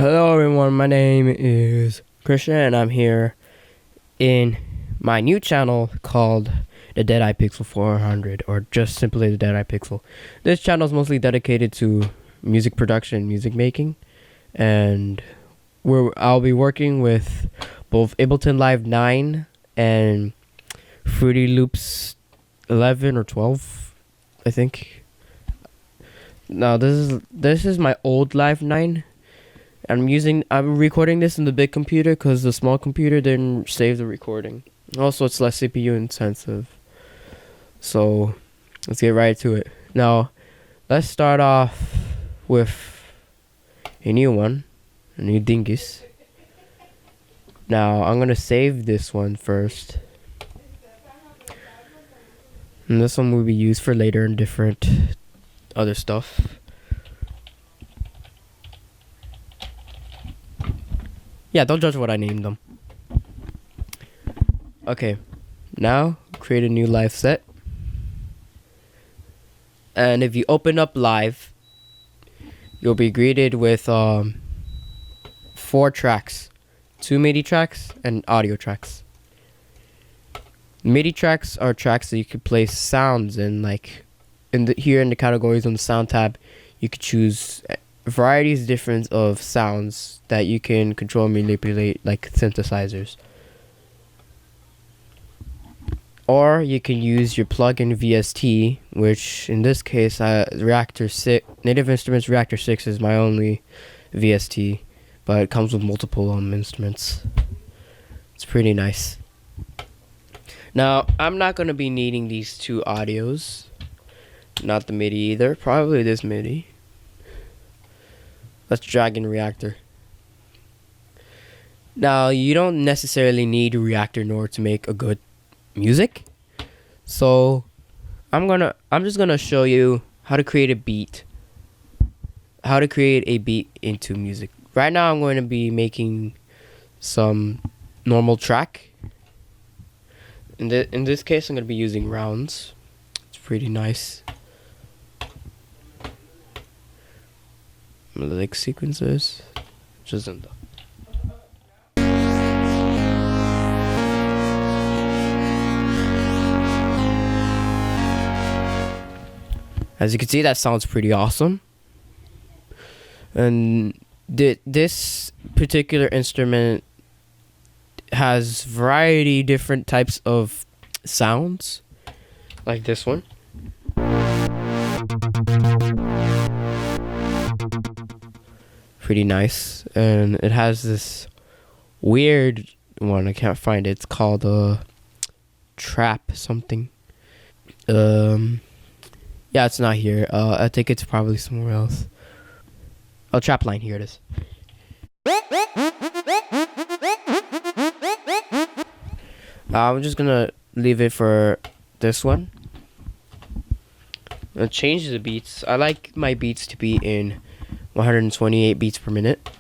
Hello everyone, my name is Christian and I'm here in my new channel called the Deadeye Pixel 400, or just simply the Deadeye Pixel. This channel is mostly dedicated to music production, music making, and I'll be working with both Ableton Live 9 and Fruity Loops 11 or 12, I think. Now this is my old Live 9. I'm recording this in the big computer because the small computer didn't save the recording. Also, it's less CPU intensive. So, let's get right to it. Now, let's start off with a new one, a new dingus. Now, I'm gonna save this one first. And this one will be used for later and different other stuff. Yeah, don't judge what I named them. Okay, now create a new live set. And if you open up live, you'll be greeted with 4 tracks, 2 MIDI tracks and audio tracks. MIDI tracks are tracks that you could place sounds in, like here in the categories on the sound tab, you could choose varieties different of sounds that you can control and manipulate, like synthesizers. Or you can use your plugin VST, which in this case Reactor 6 Native Instruments Reactor 6 is my only VST, but it comes with multiple instruments. It's pretty nice. Now, I'm not going to be needing these 2 audios, not the MIDI either, probably this MIDI. Let's drag in Reactor. Now, you don't necessarily need Reactor in order to make a good music. So, I'm just gonna show you how to create a beat. How to create a beat into music. Right now, I'm going to be making some normal track. In this case, I'm going to be using rounds. It's pretty nice. Melodic sequences, just in the. As you can see, that sounds pretty awesome. And this particular instrument has variety different types of sounds, like this one. Pretty nice, and it has this weird one, I can't find it. It's called trap something. Yeah, it's not here. I think it's probably somewhere else. Oh, trap line, here it is. I'm just gonna leave it for this one. I'll change the beats. I like my beats to be in 128 beats per minute.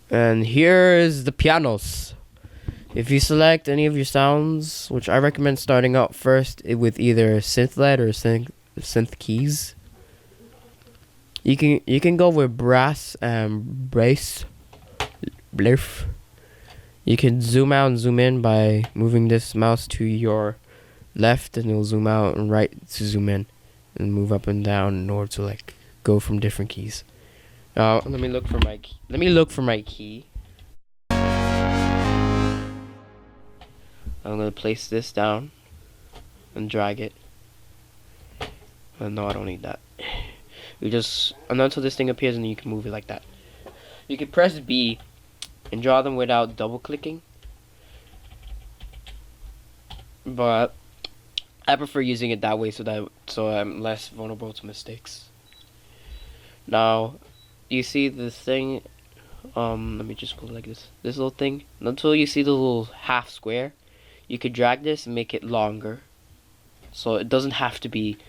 And here is the pianos. If you select any of your sounds, which I recommend starting out first with either synth led or synth keys. You can go with brass and bass. Bliff. You can zoom out and zoom in by moving this mouse to your left, and it'll zoom out, and right to zoom in, and move up and down in order to like go from different keys. Now let me look for my key. I'm gonna place this down and drag it. No, I don't need that. You just until this thing appears, and then you can move it like that. You can press B and draw them without double clicking, but I prefer using it that way so I'm less vulnerable to mistakes. Now, you see this thing? Let me just go like this. This little thing. Until you see the little half square, you could drag this and make it longer, so it doesn't have to be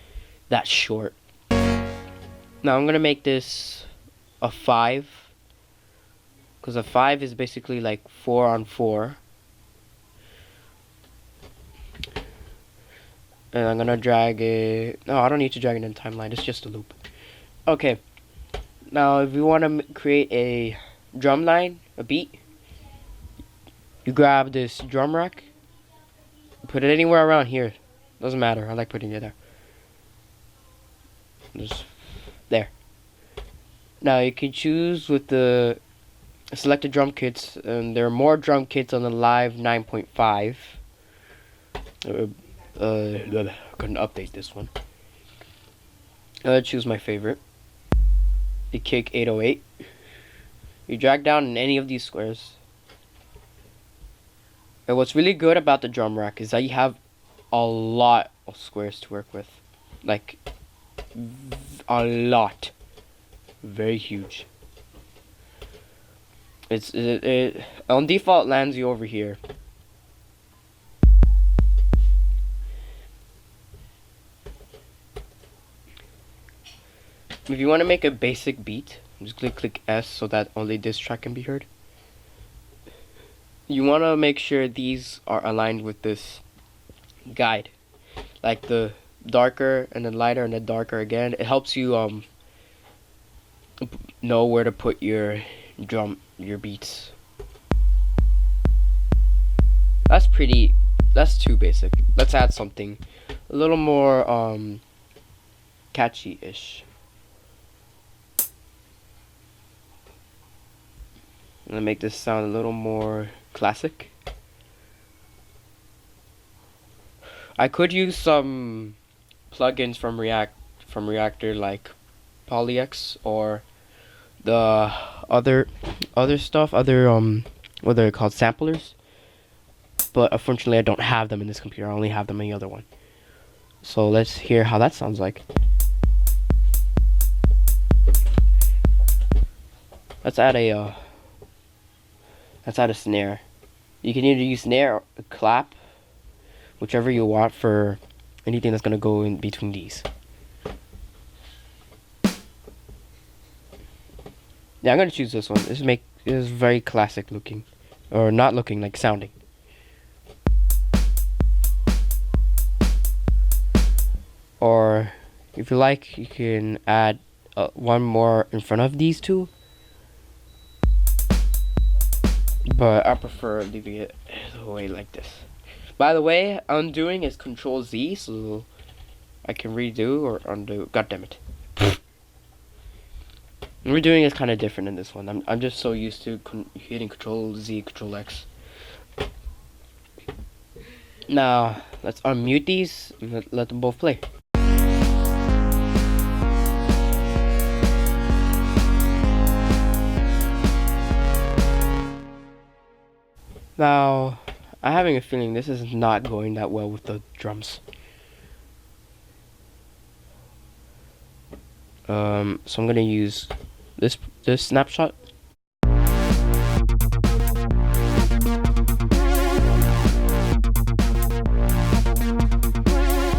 that short. Now I'm gonna make this a 5, because a 5 is basically like 4 on 4. And I'm gonna drag it. No, I don't need to drag it in timeline. It's just a loop. Okay. Now, if you want to create a drum line, a beat, you grab this drum rack, put it anywhere around here. Doesn't matter. I like putting it there. Just there. Now you can choose with the selected drum kits, and there are more drum kits on the Live 9.5. Couldn't update this one. Choose my favorite. The Kick 808. You drag down in any of these squares. And what's really good about the drum rack is that you have a lot of squares to work with. Like, a lot. Very huge. It on default lands you over here. If you want to make a basic beat, just click S so that only this track can be heard. You want to make sure these are aligned with this guide, like the darker and then lighter and then darker again. It helps you know where to put your beats. That's too basic. Let's add something a little more catchy-ish. I'm gonna make this sound a little more classic. I could use some plugins from Reactor like PolyX or the other stuff, what they're called, samplers. But unfortunately I don't have them in this computer. I only have them in the other one. So let's hear how that sounds like. Let's add a snare. You can either use snare or a clap, whichever you want for anything that's gonna go in between these. Yeah, I'm gonna choose this one. This is very classic looking, or not looking, like sounding. Or if you like, you can add one more in front of these two. But I prefer leaving it the way like this. By the way, undoing is Control Z, so I can redo or undo. God damn it. Redoing is kind of different in this one. I'm just so used to hitting Control Z, Control X. Now let's unmute these and let them both play. Now, I'm having a feeling this is not going that well with the drums. So I'm gonna use this snapshot.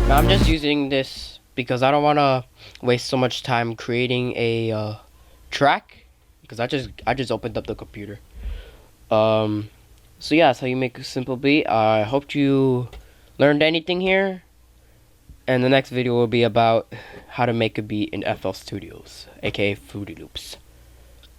Now I'm just using this because I don't want to waste so much time creating a track, because I just opened up the computer. So yeah, that's how you make a simple beat. I hope you learned anything here. And the next video will be about how to make a beat in FL Studios, aka Fruity Loops.